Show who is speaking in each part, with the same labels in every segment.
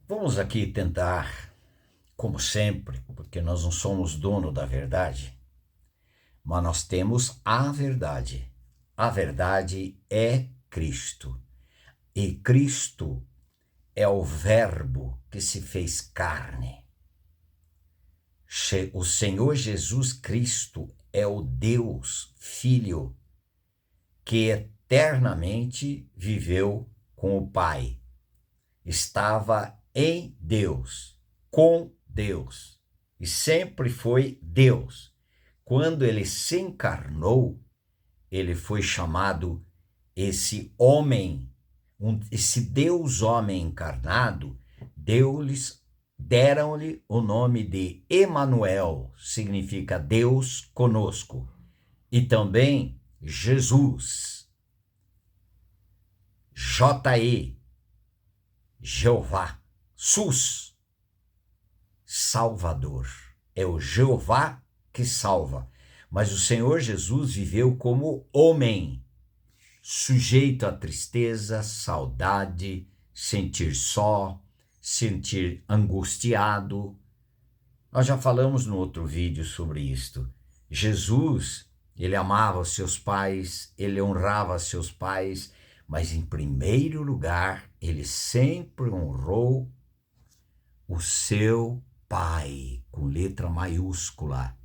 Speaker 1: Vamos aqui tentar, como sempre, porque nós não somos dono da verdade, mas nós temos a verdade. A verdade é Cristo. E Cristo é o Verbo que se fez carne. O Senhor Jesus Cristo é o Deus Filho que eternamente viveu com o Pai. Estava em Deus, com Deus, e sempre foi Deus. Quando ele se encarnou, ele foi chamado esse homem, esse Deus homem encarnado, deram-lhe o nome de Emanuel, significa Deus conosco, e também Jesus, J-E, Jeová, SUS, Salvador. É o Jeová que salva. Mas o Senhor Jesus viveu como homem, sujeito à tristeza, saudade, sentir só, sentir angustiado. Nós já falamos no outro vídeo sobre isto. Jesus, ele amava os seus pais, ele honrava seus pais, mas em primeiro lugar, ele sempre honrou o seu pai, com letra maiúscula.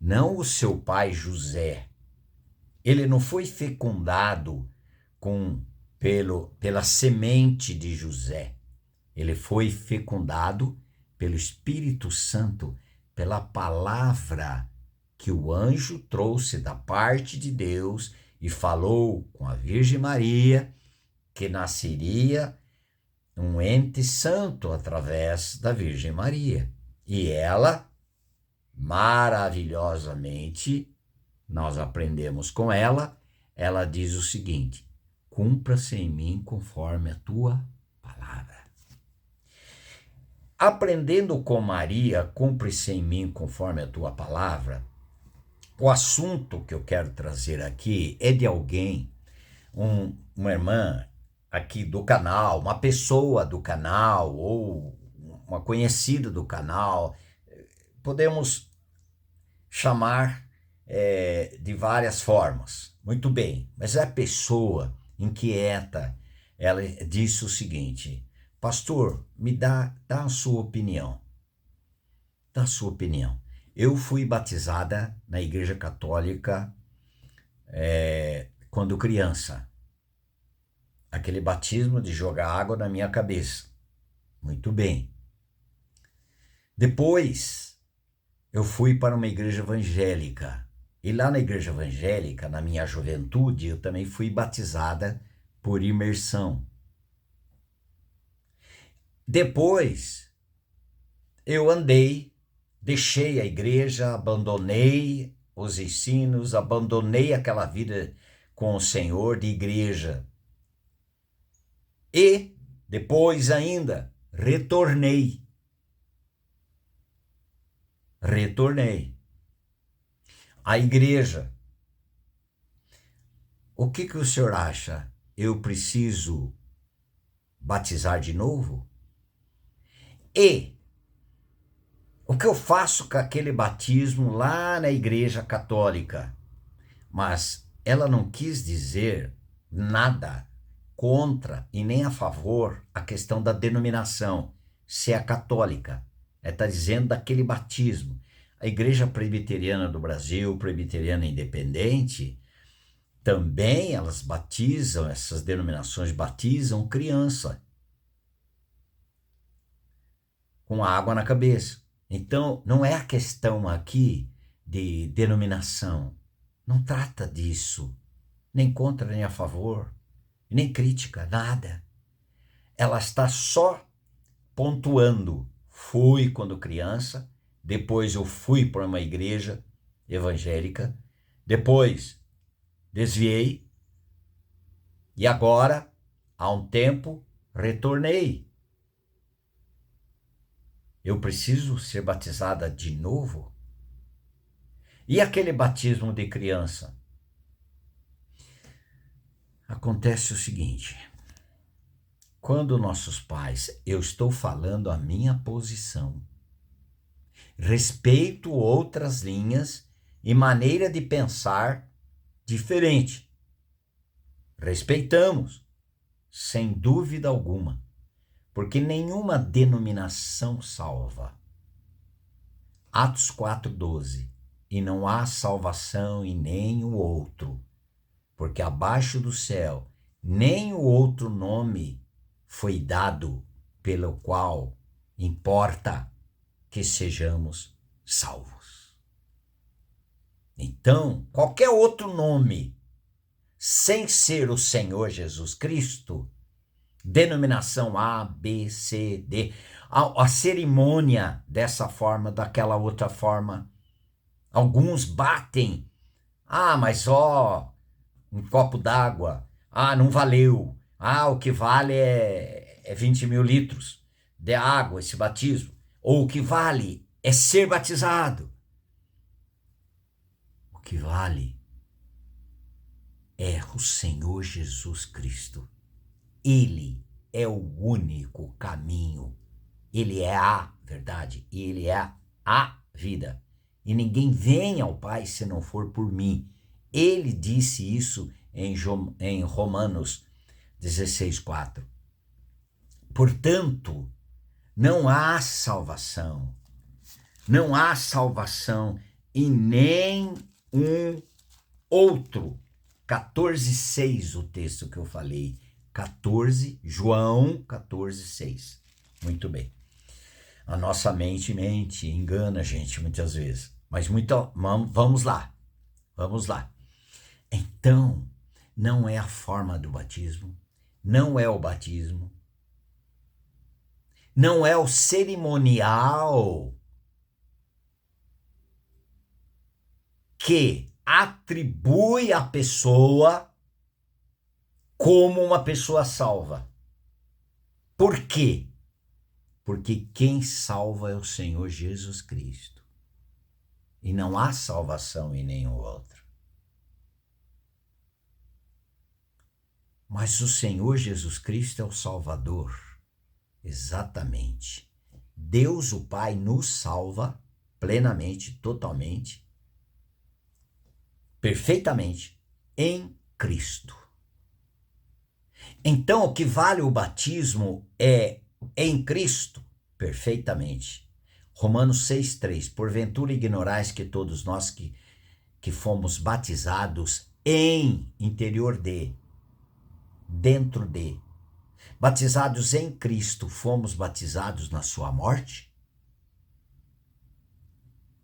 Speaker 1: Não o seu pai José. Ele não foi fecundado pela semente de José. Ele foi fecundado pelo Espírito Santo, pela palavra que o anjo trouxe da parte de Deus e falou com a Virgem Maria que nasceria um ente santo através da Virgem Maria. E ela, maravilhosamente, nós aprendemos com ela, ela diz o seguinte: cumpra-se em mim conforme a tua palavra. Aprendendo com Maria, cumpre-se em mim conforme a tua palavra, o assunto que eu quero trazer aqui é de alguém, uma irmã aqui do canal, uma pessoa do canal ou uma conhecida do canal, podemos chamar de várias formas. Muito bem, mas a pessoa inquieta, ela disse o seguinte: pastor, me dá a sua opinião. Dá a sua opinião. Eu fui batizada na Igreja Católica quando criança. Aquele batismo de jogar água na minha cabeça. Muito bem. Depois, eu fui para uma igreja evangélica. E lá na igreja evangélica, na minha juventude, eu também fui batizada por imersão. Depois, eu deixei a igreja, abandonei os ensinos, abandonei aquela vida com o Senhor de igreja. E, depois ainda, retornei. À igreja. O que o senhor acha? Eu preciso batizar de novo? E o que eu faço com aquele batismo lá na igreja católica? Mas ela não quis dizer nada contra e nem a favor a questão da denominação, se é católica. Ela está dizendo daquele batismo. A Igreja Presbiteriana do Brasil, Presbiteriana Independente, também elas batizam, essas denominações batizam criança com água na cabeça. Então, não é a questão aqui de denominação. Não trata disso. Nem contra, nem a favor. Nem crítica, nada. Ela está só pontuando. Fui quando criança, depois eu fui para uma igreja evangélica, depois desviei e agora, há um tempo, retornei. Eu preciso ser batizada de novo? E aquele batismo de criança? Acontece o seguinte: quando nossos pais, eu estou falando a minha posição, respeito outras linhas e maneira de pensar diferente. Respeitamos, sem dúvida alguma, porque nenhuma denominação salva. Atos 4:12. E não há salvação em nenhum outro, porque abaixo do céu nem o outro nome foi dado pelo qual importa que sejamos salvos. Então, qualquer outro nome, sem ser o Senhor Jesus Cristo, denominação A, B, C, D, a cerimônia dessa forma, daquela outra forma, alguns batem, mas um copo d'água, não valeu, o que vale é 20 mil litros de água, esse batismo, ou o que vale é ser batizado. O que vale é o Senhor Jesus Cristo. Ele é o único caminho, ele é a verdade, ele é a vida. E ninguém vem ao Pai se não for por mim. Ele disse isso em Romanos 16:4. Portanto, não há salvação. Não há salvação em nenhum outro. 14:6 o texto que eu falei. João 14:6. Muito bem. A nossa mente engana a gente muitas vezes. Mas vamos lá. Então, não é a forma do batismo, não é o batismo, não é o cerimonial que atribui a pessoa como uma pessoa salva. Por quê? Porque quem salva é o Senhor Jesus Cristo. E não há salvação em nenhum outro. Mas o Senhor Jesus Cristo é o Salvador. Exatamente. Deus, o Pai, nos salva plenamente, totalmente, perfeitamente, em Cristo. Então, o que vale o batismo é em Cristo, perfeitamente. Romanos 6:3. Porventura ignorais que todos nós que fomos batizados em, interior de, dentro de, batizados em Cristo, fomos batizados na sua morte?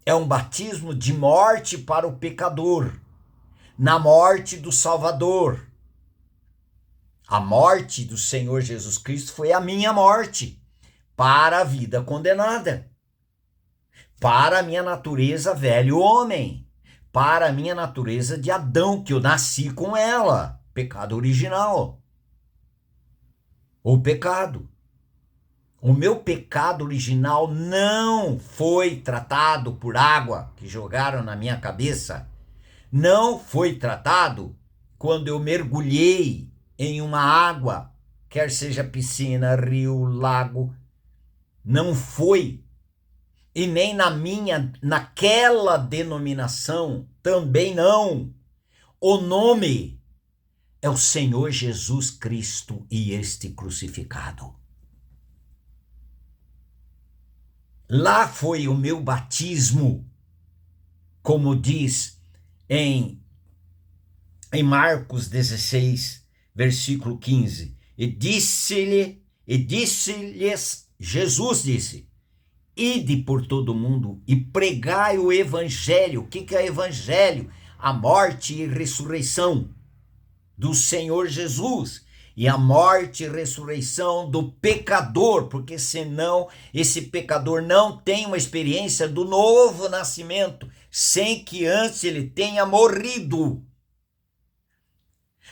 Speaker 1: É um batismo de morte para o pecador, na morte do Salvador. A morte do Senhor Jesus Cristo foi a minha morte, para a vida condenada, para a minha natureza velho homem, para a minha natureza de Adão, que eu nasci com ela, pecado original. O pecado. O meu pecado original não foi tratado por água que jogaram na minha cabeça. Não foi tratado quando eu mergulhei em uma água, quer seja piscina, rio, lago. Não foi. E nem naquela denominação também não. O nome é o Senhor Jesus Cristo e este crucificado. Lá foi o meu batismo, como diz em Marcos 16, versículo 15. E disse-lhes, Jesus disse, ide por todo mundo e pregai o evangelho. O que é evangelho? A morte e ressurreição do Senhor Jesus. E a morte e ressurreição do pecador, porque senão esse pecador não tem uma experiência do novo nascimento, sem que antes ele tenha morrido.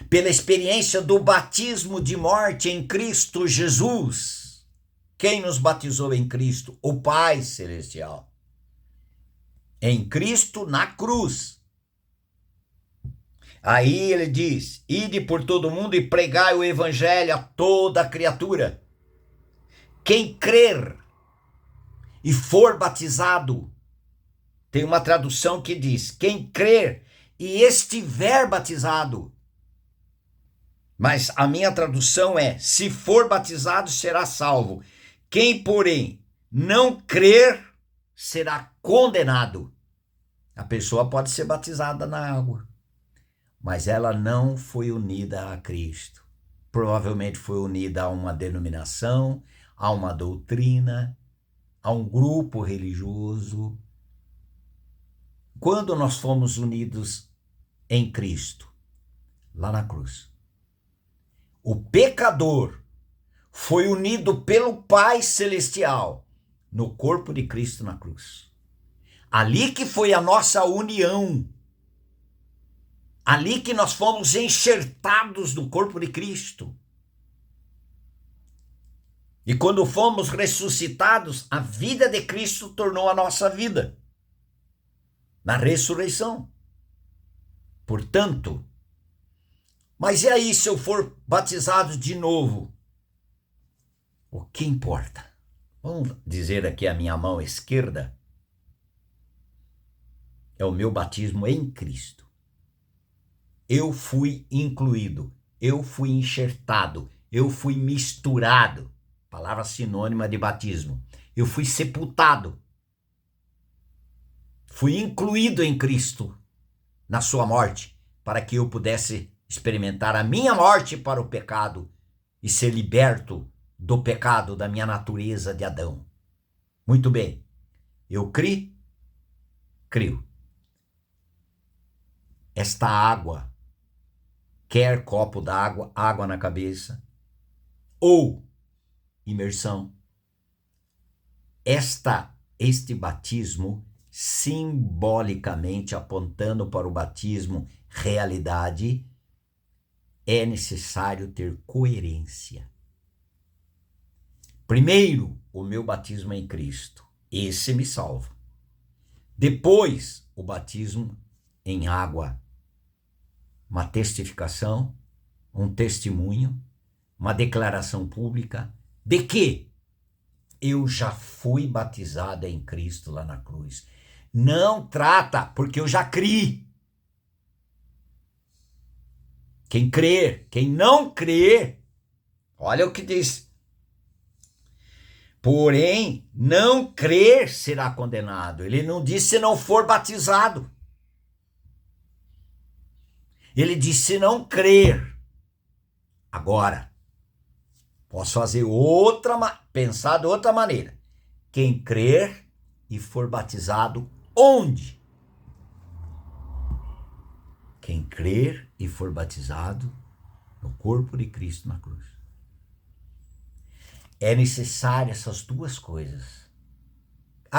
Speaker 1: Pela experiência do batismo de morte em Cristo Jesus. Quem nos batizou em Cristo? O Pai Celestial. Em Cristo na cruz. Aí ele diz: ide por todo mundo e pregai o evangelho a toda criatura. Quem crer e for batizado, tem uma tradução que diz: quem crer e estiver batizado. Mas a minha tradução é: se for batizado, será salvo. Quem, porém, não crer, será condenado. A pessoa pode ser batizada na água, mas ela não foi unida a Cristo. Provavelmente foi unida a uma denominação, a uma doutrina, a um grupo religioso. Quando nós fomos unidos em Cristo, lá na cruz, o pecador foi unido pelo Pai Celestial no corpo de Cristo na cruz. Ali que foi a nossa união. Ali que nós fomos enxertados no corpo de Cristo. E quando fomos ressuscitados, a vida de Cristo tornou a nossa vida. Na ressurreição. Portanto, mas e aí se eu for batizado de novo? O que importa? Vamos dizer aqui a minha mão esquerda. É o meu batismo em Cristo. Eu fui incluído, eu fui enxertado, eu fui misturado. Palavra sinônima de batismo. Eu fui sepultado. Fui incluído em Cristo na sua morte, para que eu pudesse experimentar a minha morte para o pecado e ser liberto do pecado da minha natureza de Adão. Muito bem. Eu crio. Esta água, quer copo d'água, água na cabeça, ou imersão, este batismo, simbolicamente apontando para o batismo realidade, é necessário ter coerência. Primeiro, o meu batismo em Cristo. Esse me salva. Depois, o batismo em água. Uma testificação, um testemunho, uma declaração pública de que eu já fui batizado em Cristo lá na cruz. Não trata, porque eu já criei. Quem crer, quem não crer, olha o que diz. Porém, não crer será condenado. Ele não diz se não for batizado. Ele diz se não crer. Agora, posso fazer pensar de outra maneira. Quem crer e for batizado, onde? Quem crer e for batizado no corpo de Cristo na cruz. É necessário essas duas coisas.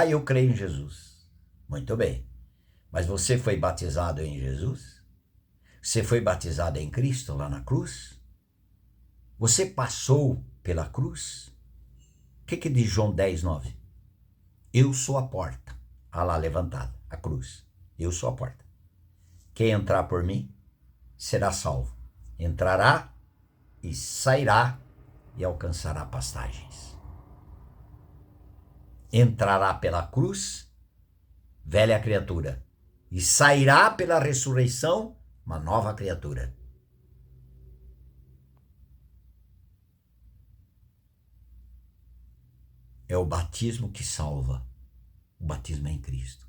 Speaker 1: Eu creio em Jesus. Muito bem. Mas você foi batizado em Jesus? Você foi batizado em Cristo lá na cruz? Você passou pela cruz? O que diz João 10:9? Eu sou a porta. Lá levantada, a cruz. Eu sou a porta. Quem entrar por mim será salvo. Entrará e sairá e alcançará pastagens. Entrará pela cruz, velha criatura, e sairá pela ressurreição, uma nova criatura. É o batismo que salva. O batismo é em Cristo.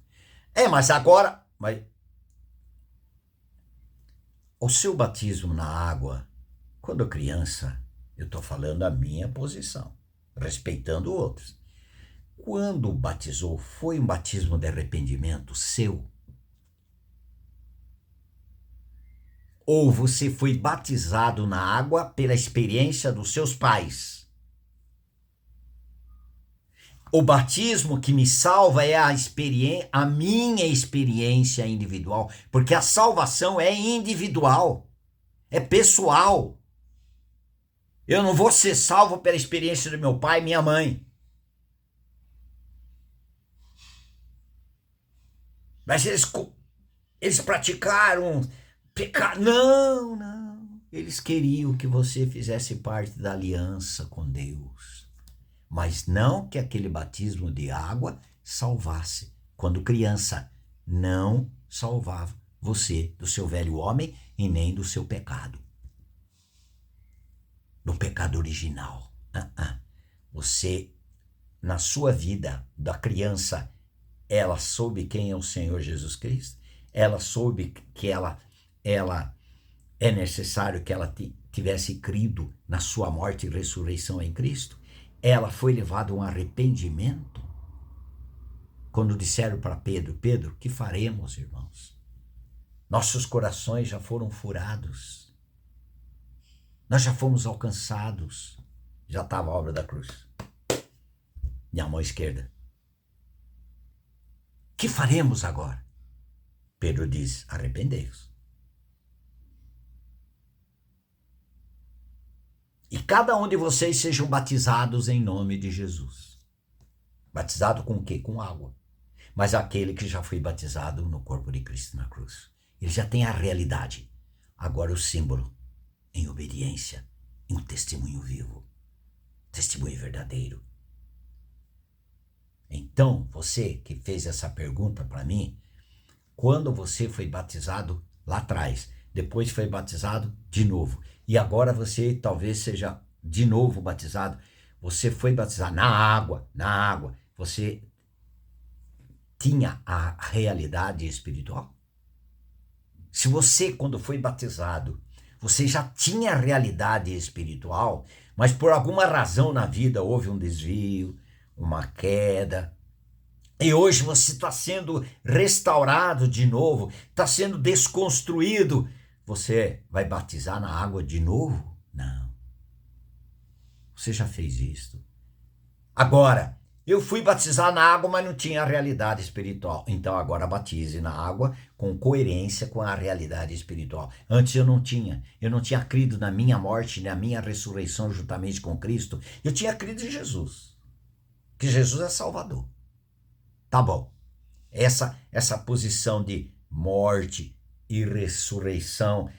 Speaker 1: Mas agora... o seu batismo na água, quando criança, eu estou falando a minha posição, respeitando outros. Quando batizou, foi um batismo de arrependimento seu? Ou você foi batizado na água pela experiência dos seus pais? O batismo que me salva é a minha experiência individual, porque a salvação é individual, é pessoal. Eu não vou ser salvo pela experiência do meu pai e minha mãe. Mas eles praticaram, Não, não. Eles queriam que você fizesse parte da aliança com Deus. Mas não que aquele batismo de água salvasse. Quando criança, não salvava você do seu velho homem e nem do seu pecado. Do pecado original. Você, na sua vida da criança, ela soube quem é o Senhor Jesus Cristo? Ela soube que ela é necessário que ela tivesse crido na sua morte e ressurreição em Cristo? Ela foi levada a um arrependimento? Quando disseram para Pedro, Pedro, que faremos, irmãos? Nossos corações já foram furados. Nós já fomos alcançados. Já estava a obra da cruz. Minha mão esquerda. Que faremos agora? Pedro diz, arrependei-vos. E cada um de vocês sejam batizados em nome de Jesus. Batizado com o quê? Com água. Mas aquele que já foi batizado no corpo de Cristo na cruz. Ele já tem a realidade. Agora o símbolo, em obediência, em um testemunho vivo. Testemunho verdadeiro. Então, você que fez essa pergunta para mim, quando você foi batizado lá atrás, depois foi batizado de novo, e agora você talvez seja de novo batizado, você foi batizado na água, você tinha a realidade espiritual? Se você, quando foi batizado, você já tinha a realidade espiritual, mas por alguma razão na vida houve um desvio, uma queda, e hoje você está sendo restaurado de novo, está sendo desconstruído, você vai batizar na água de novo? Não. Você já fez isso. Agora, eu fui batizar na água, mas não tinha a realidade espiritual. Então agora batize na água com coerência com a realidade espiritual. Antes eu não tinha. Eu não tinha crido na minha morte, na minha ressurreição juntamente com Cristo. Eu tinha crido em Jesus. Que Jesus é Salvador. Tá bom. Essa posição de morte e ressurreição,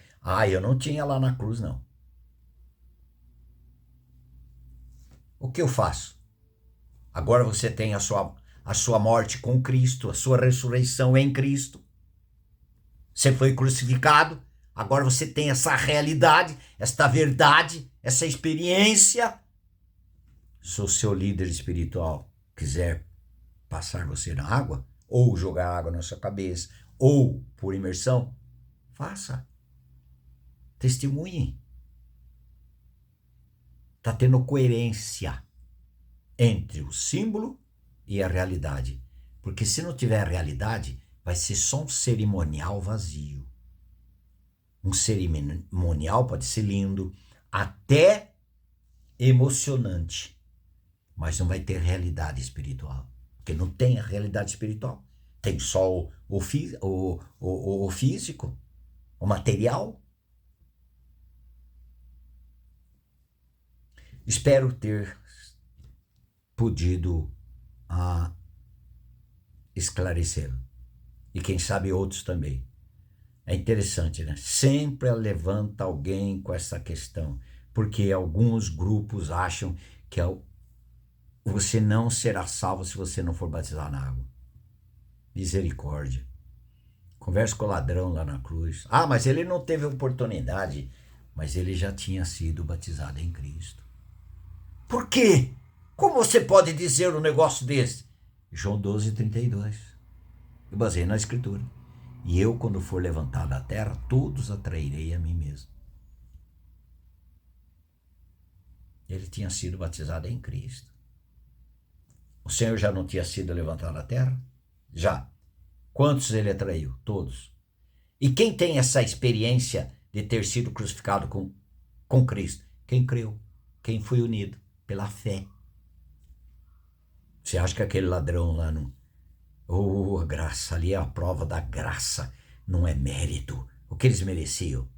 Speaker 1: eu não tinha lá na cruz, não. O que eu faço? Agora você tem a sua morte com Cristo, a sua ressurreição em Cristo. Você foi crucificado, agora você tem essa realidade, esta verdade, essa experiência. Se o seu líder espiritual quiser passar você na água, ou jogar água na sua cabeça, ou por imersão, faça. Testemunhe. Está tendo coerência entre o símbolo e a realidade. Porque se não tiver a realidade, vai ser só um cerimonial vazio. Um cerimonial pode ser lindo, até emocionante, mas não vai ter realidade espiritual. Porque não tem a realidade espiritual. Tem só o físico, o material. Espero ter podido esclarecer. E quem sabe outros também. É interessante, né? Sempre levanta alguém com essa questão. Porque alguns grupos acham que você não será salvo se você não for batizar na água. Misericórdia. Conversa com o ladrão lá na cruz. Mas ele não teve oportunidade. Mas ele já tinha sido batizado em Cristo. Por quê? Como você pode dizer um negócio desse? João 12:32. Eu baseei na Escritura. E eu, quando for levantado da terra, todos atrairei a mim mesmo. Ele tinha sido batizado em Cristo. O Senhor já não tinha sido levantado da terra? Já. Quantos ele atraiu? Todos. E quem tem essa experiência de ter sido crucificado com Cristo? Quem creu. Quem foi unido pela fé. Você acha que aquele ladrão lá não... a graça, ali é a prova da graça, não é mérito. O que eles mereciam?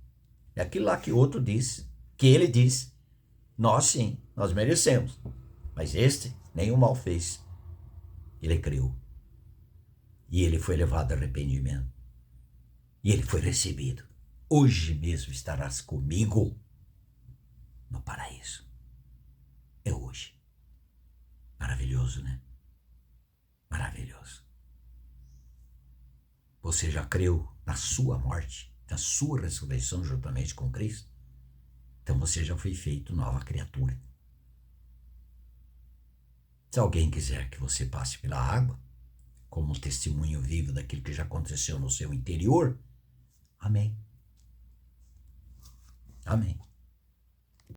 Speaker 1: É aquilo lá que outro disse, que ele disse. Nós sim, nós merecemos. Mas este nenhum mal fez. Ele creu. E ele foi levado a arrependimento. E ele foi recebido. hoje mesmo estarás comigo no paraíso. É hoje. Maravilhoso, né? Maravilhoso. Você já creu na sua morte, na sua ressurreição juntamente com Cristo? Então você já foi feito nova criatura. Se alguém quiser que você passe pela água, como um testemunho vivo daquilo que já aconteceu no seu interior, amém. Amém.